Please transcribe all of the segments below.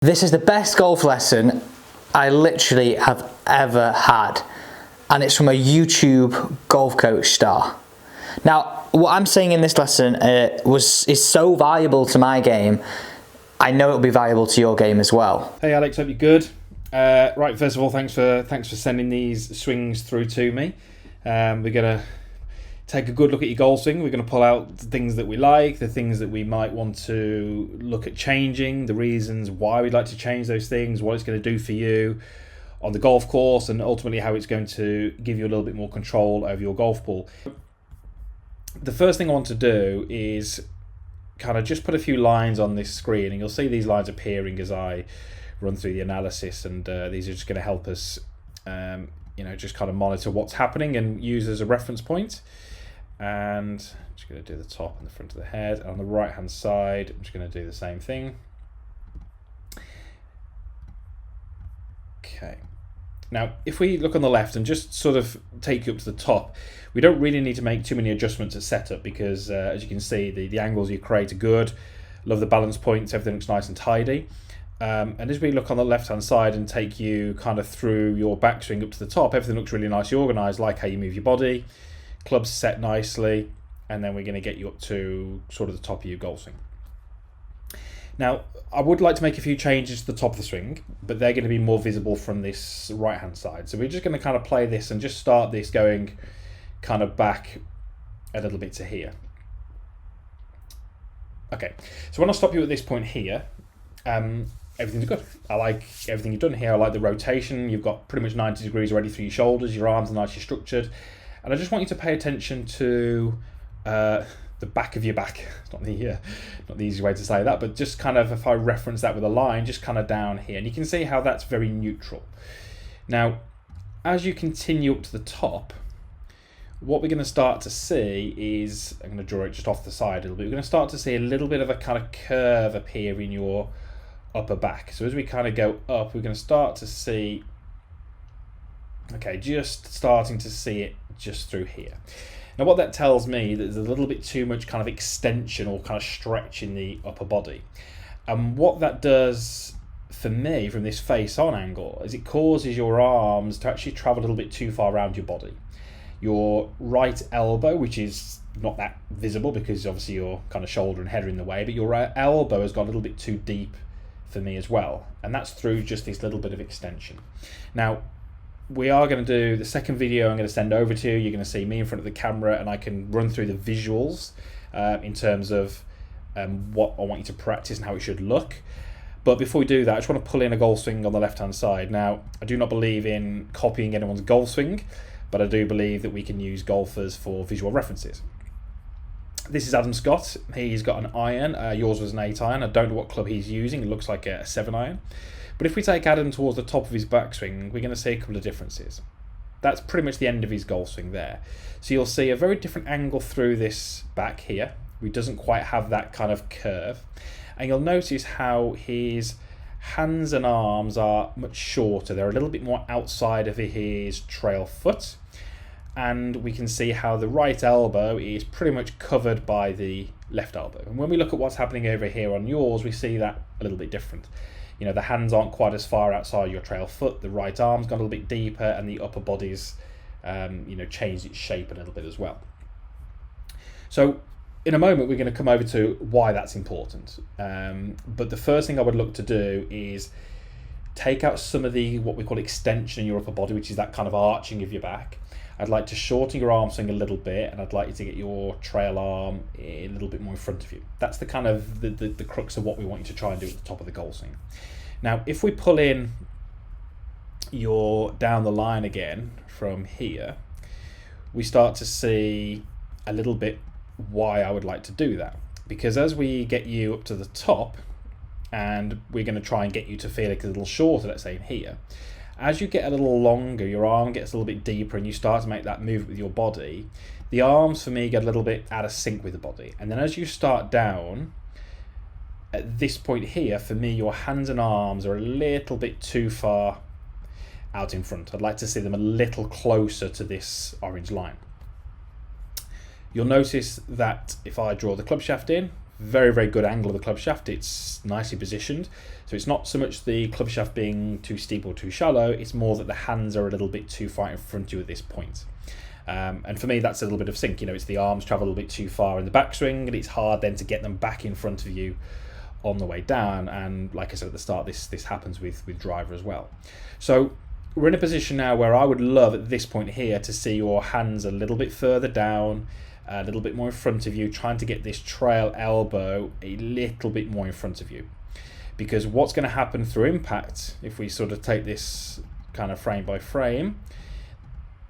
This is the best golf lesson I literally have ever had, and it's from a YouTube golf coach star. Now, what I'm saying in this lesson is so valuable to my game. I know it'll be valuable to your game as well. Hey Alex, hope you're good. Right, first of all, thanks for sending these swings through to me. We're gonna take a good look at your golf swing. We're going to pull out the things that we like, the things that we might want to look at changing, the reasons why we'd like to change those things, what it's going to do for you on the golf course, and ultimately how it's going to give you a little bit more control over your golf ball. The first thing I want to do is kind of just put a few lines on this screen, and you'll see these lines appearing as I run through the analysis, and these are just going to help us just kind of monitor what's happening and use as a reference point. And I'm just going to do the top and the front of the head. On the right hand side, I'm just going to do the same thing. Okay. Now, if we look on the left and just sort of take you up to the top, we don't really need to make too many adjustments at setup because, as you can see, the angles you create are good. Love the balance points, everything looks nice and tidy. And as we look on the left hand side and take you kind of through your backswing up to the top, everything looks really nicely organised, like how you move your body. Clubs set nicely, and then we're going to get you up to sort of the top of your golf swing. Now, I would like to make a few changes to the top of the swing, but they're going to be more visible from this right hand side. So we're just going to kind of play this and just start this going kind of back a little bit to here. Okay, so when I stop you at this point here, everything's good. I like everything you've done here. I like the rotation. You've got pretty much 90 degrees already through your shoulders. Your arms are nicely structured. And I just want you to pay attention to the back of your back. It's not the easy way to say that, but just kind of, if I reference that with a line, just kind of down here. And you can see how that's very neutral. Now, as you continue up to the top, what we're going to start to see is, I'm going to draw it just off the side a little bit. We're going to start to see a little bit of a kind of curve appear in your upper back. So as we kind of go up, we're going to start to see, okay, just starting to see it just through here. Now what that tells me, that there's a little bit too much kind of extension or kind of stretch in the upper body. And what that does for me from this face on angle is it causes your arms to actually travel a little bit too far around your body. Your right elbow, which is not that visible because obviously your kind of shoulder and head are in the way, but your right elbow has got a little bit too deep for me as well. And that's through just this little bit of extension. Now, we are going to do the second video I'm going to send over to you. You're going to see me in front of the camera and I can run through the visuals in terms of what I want you to practice and how it should look. But before we do that, I just want to pull in a golf swing on the left hand side. Now, I do not believe in copying anyone's golf swing, but I do believe that we can use golfers for visual references. This is Adam Scott. He's got an iron. Yours was an 8 iron. I don't know what club he's using. It looks like a 7 iron. But if we take Adam towards the top of his backswing, we're going to see a couple of differences. That's pretty much the end of his golf swing there. So you'll see a very different angle through this back here. He doesn't quite have that kind of curve. And you'll notice how his hands and arms are much shorter. They're a little bit more outside of his trail foot. And we can see how the right elbow is pretty much covered by the left elbow. And when we look at what's happening over here on yours, we see that a little bit different. You know, the hands aren't quite as far outside your trail foot, the right arm's gone a little bit deeper, and the upper body's changed its shape a little bit as well. So in a moment, we're going to come over to why that's important. But the first thing I would look to do is take out some of the, what we call extension in your upper body, which is that kind of arching of your back. I'd like to shorten your arm swing a little bit, and I'd like you to get your trail arm a little bit more in front of you. That's the kind of the crux of what we want you to try and do at the top of the golf swing. Now, if we pull in your down the line again from here, we start to see a little bit why I would like to do that. Because as we get you up to the top, and we're going to try and get you to feel it a little shorter, let's say in here, as you get a little longer, your arm gets a little bit deeper and you start to make that movement with your body, the arms for me get a little bit out of sync with the body. And then as you start down, at this point here, for me, your hands and arms are a little bit too far out in front. I'd like to see them a little closer to this orange line. You'll notice that if I draw the club shaft in, very, very good angle of the club shaft. It's nicely positioned. So it's not so much the club shaft being too steep or too shallow, it's more that the hands are a little bit too far in front of you at this point. And for me, that's a little bit of sync. It's the arms travel a little bit too far in the backswing, and it's hard then to get them back in front of you on the way down. And like I said at the start, this happens with driver as well. So we're in a position now where I would love at this point here to see your hands a little bit further down, a little bit more in front of you, trying to get this trail elbow a little bit more in front of you. Because what's going to happen through impact, if we sort of take this kind of frame by frame,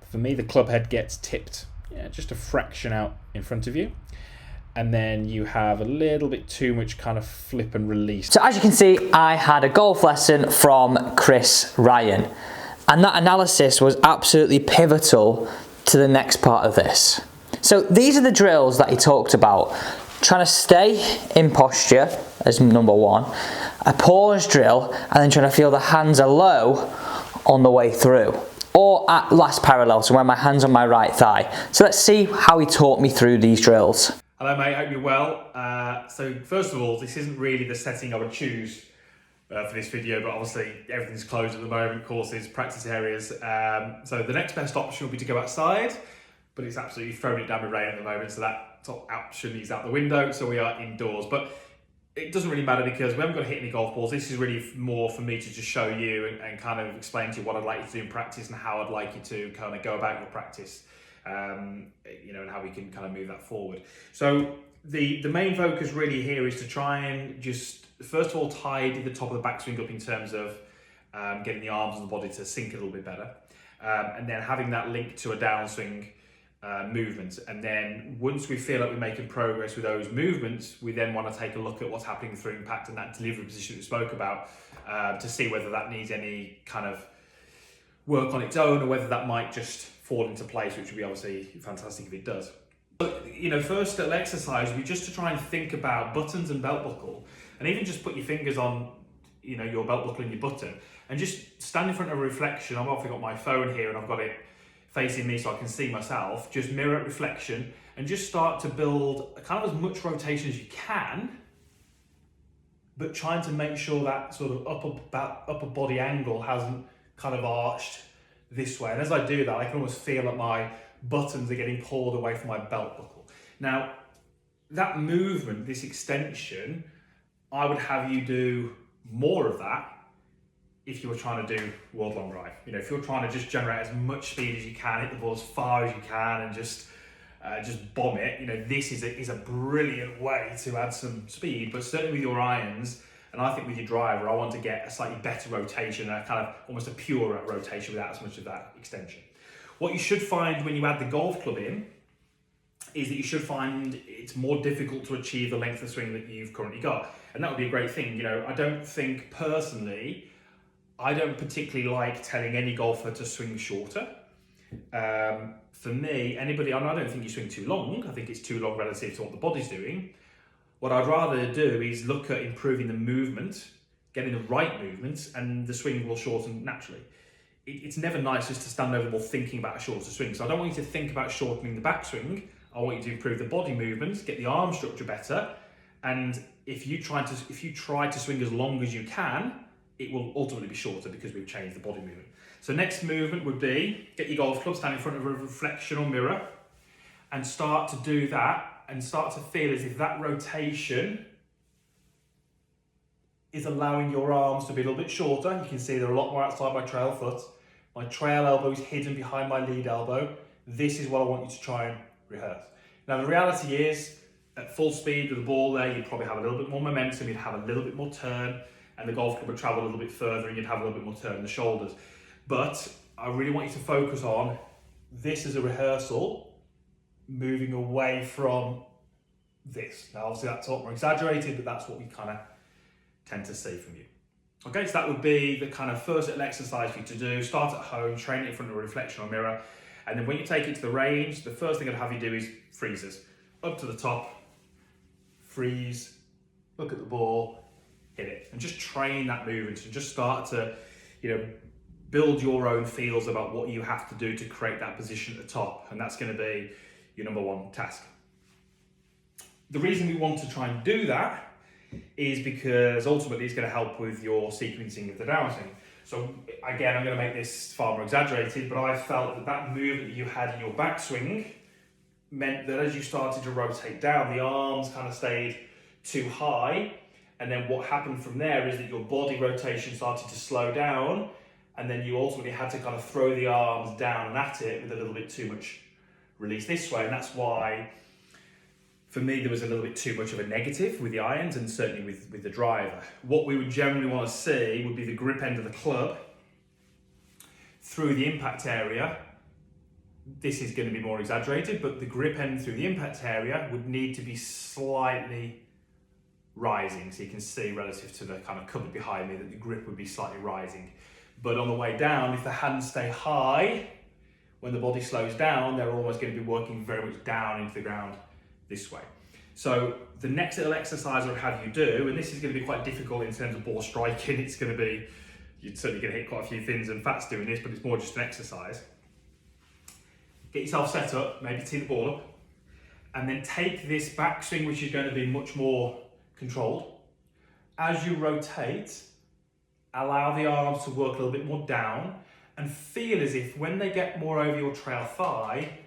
for me the club head gets tipped just a fraction out in front of you. And then you have a little bit too much kind of flip and release. So as you can see, I had a golf lesson from Chris Ryan. And that analysis was absolutely pivotal to the next part of this. So these are the drills that he talked about. Trying to stay in posture as number one, a pause drill, and then trying to feel the hands are low on the way through, or at last parallel, so when my hand's on my right thigh. So let's see how he taught me through these drills. Hello mate, hope you're well. So first of all, this isn't really the setting I would choose for this video, but obviously everything's closed at the moment, courses, practice areas. So the next best option will be to go outside, but it's absolutely throwing it down with rain at the moment, so that option is out the window, so we are indoors. But it doesn't really matter because we haven't got to hit any golf balls. This is really more for me to just show you and kind of explain to you what I'd like you to do in practice and how I'd like you to kind of go about your practice, and how we can kind of move that forward. So the main focus really here is to try and just, first of all, tidy the top of the backswing up in terms of getting the arms and the body to sink a little bit better, and then having that link to a downswing movement. And then once we feel like we're making progress with those movements, we then want to take a look at what's happening through impact and that delivery position we spoke about, to see whether that needs any kind of work on its own or whether that might just fall into place, which would be obviously fantastic if it does. But, first little exercise would be just to try and think about buttons and belt buckle, and even just put your fingers on, your belt buckle and your button, and just stand in front of a reflection. I've obviously got my phone here and I've got it facing me so I can see myself. Just mirror reflection and just start to build kind of as much rotation as you can, but trying to make sure that sort of upper body angle hasn't kind of arched this way. And as I do that, I can almost feel that my buttons are getting pulled away from my belt buckle. Now, that movement, this extension, I would have you do more of that if you were trying to do world long drive. If you're trying to just generate as much speed as you can, hit the ball as far as you can, and just bomb it, this is a brilliant way to add some speed. But certainly with your irons, and I think with your driver, I want to get a slightly better rotation, a kind of almost a purer rotation without as much of that extension. What you should find when you add the golf club in is that you should find it's more difficult to achieve the length of swing that you've currently got. And that would be a great thing. I don't think personally, I don't particularly like telling any golfer to swing shorter. For me, anybody, I don't think you swing too long. I think it's too long relative to what the body's doing. What I'd rather do is look at improving the movement, getting the right movements, and the swing will shorten naturally. It's never nice just to stand over the ball thinking about a shorter swing. So I don't want you to think about shortening the backswing. I want you to improve the body movement, get the arm structure better. And if you try to swing as long as you can, it will ultimately be shorter because we've changed the body movement. So next movement would be, get your golf club, stand in front of a reflection or mirror, and start to do that, and start to feel as if that rotation is allowing your arms to be a little bit shorter. You can see they're a lot more outside my trail foot. My trail elbow is hidden behind my lead elbow. This is what I want you to try and rehearse. Now the reality is, at full speed with the ball there, you'd probably have a little bit more momentum, you'd have a little bit more turn, and the golf club would travel a little bit further and you'd have a little bit more turn in the shoulders. But I really want you to focus on this as a rehearsal, moving away from this. Now obviously that's a lot more exaggerated, but that's what we kind of tend to see from you. Okay, so that would be the kind of first little exercise for you to do. Start at home, train it in front of a reflection or mirror, and then when you take it to the range, the first thing I'd have you do is freezes. Up to the top, freeze, look at the ball, hit it, and just train that movement and just start to, build your own feels about what you have to do to create that position at the top, and that's going to be your number one task. the reason we want to try and do that is because ultimately it's going to help with your sequencing of the downswing. So again, I'm going to make this far more exaggerated, but I felt that that movement that you had in your backswing meant that as you started to rotate down, the arms kind of stayed too high. And then what happened from there is that your body rotation started to slow down, and then you ultimately had to kind of throw the arms down and at it with a little bit too much release this way. And that's why, for me, there was a little bit too much of a negative with the irons and certainly with the driver. What we would generally want to see would be the grip end of the club through the impact area. This is going to be more exaggerated, but the grip end through the impact area would need to be slightly rising. So you can see relative to the kind of cupboard behind me that the grip would be slightly rising. But on the way down, if the hands stay high, when the body slows down, they're almost going to be working very much down into the ground this way. So the next little exercise I'll have you do, and this is going to be quite difficult in terms of ball striking, it's going to be, you're certainly going to hit quite a few thins and fats doing this, but it's more just an exercise. Get yourself set up, maybe tee the ball up, and then take this backswing, which is going to be much more controlled. As you rotate, allow the arms to work a little bit more down, and feel as if when they get more over your trail thigh,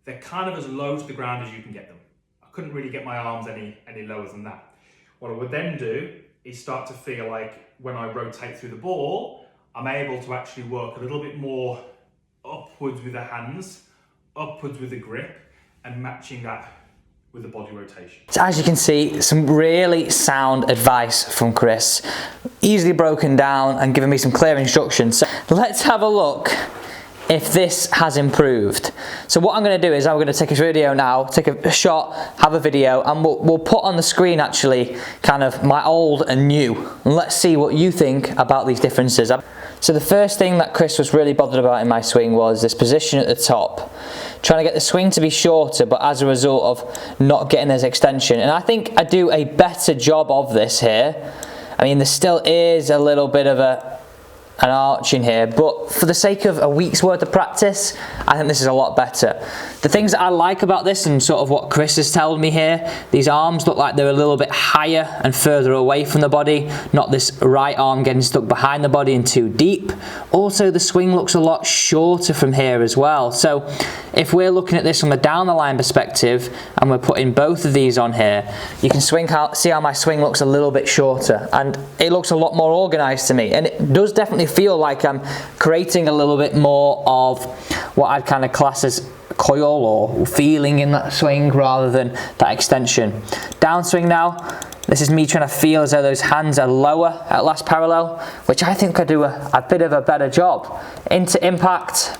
they're kind of as low to the ground as you can get them. I couldn't really get my arms any lower than that. What I would then do is start to feel like when I rotate through the ball, I'm able to actually work a little bit more upwards with the hands, upwards with the grip, and matching that with the body rotation. So as you can see, some really sound advice from Chris, easily broken down and giving me some clear instructions. So let's have a look if this has improved. So what I'm going to do is I'm going to take a video now, take a shot, have a video, and we'll put on the screen actually kind of my old and new, and let's see what you think about these differences. So the first thing that Chris was really bothered about in my swing was this position at the top, trying to get the swing to be shorter, but as a result of not getting this extension. And I think I do a better job of this here. I mean, there still is a little bit of an arch in here, but for the sake of a week's worth of practice, I think this is a lot better. The things that I like about this, and sort of what Chris has told me here, these arms look like they're a little bit higher and further away from the body, not this right arm getting stuck behind the body and too deep. Also, the swing looks a lot shorter from here as well. So if we're looking at this from a down the line perspective and we're putting both of these on here, you can see how my swing looks a little bit shorter, and it looks a lot more organized to me, and it does definitely feel like I'm creating a little bit more of what I'd kind of class as coil or feeling in that swing rather than that extension. Downswing now, this is me trying to feel as though those hands are lower at last parallel, which I think I do a bit of a better job. Into impact,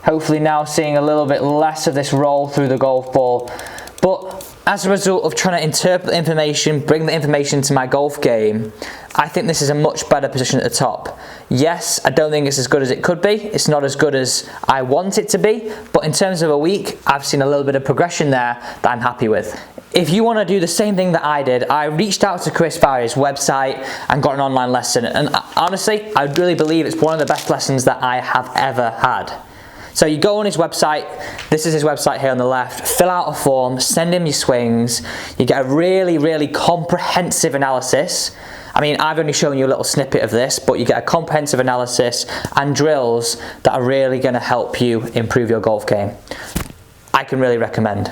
hopefully now seeing a little bit less of this roll through the golf ball. But as a result of trying to interpret the information, bring the information to my golf game, I think this is a much better position at the top. Yes, I don't think it's as good as it could be. It's not as good as I want it to be, but in terms of a week, I've seen a little bit of progression there that I'm happy with. If you want to do the same thing that I did, I reached out to Chris via his website and got an online lesson, and honestly, I really believe it's one of the best lessons that I have ever had. So you go on his website, this is his website here on the left, fill out a form, send him your swings, you get a really, really comprehensive analysis. I mean, I've only shown you a little snippet of this, but you get a comprehensive analysis and drills that are really going to help you improve your golf game. I can really recommend.